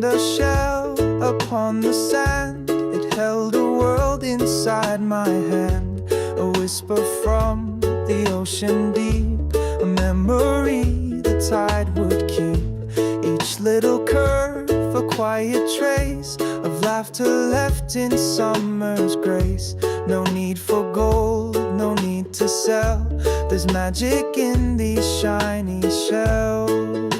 found a shell upon the sand. It held a world inside my hand, a whisper from the ocean deep, a memory the tide would keep. Each little curve a quiet trace of laughter left in summer's grace. No need for gold, no need to sell. There's magic in these shiny shells.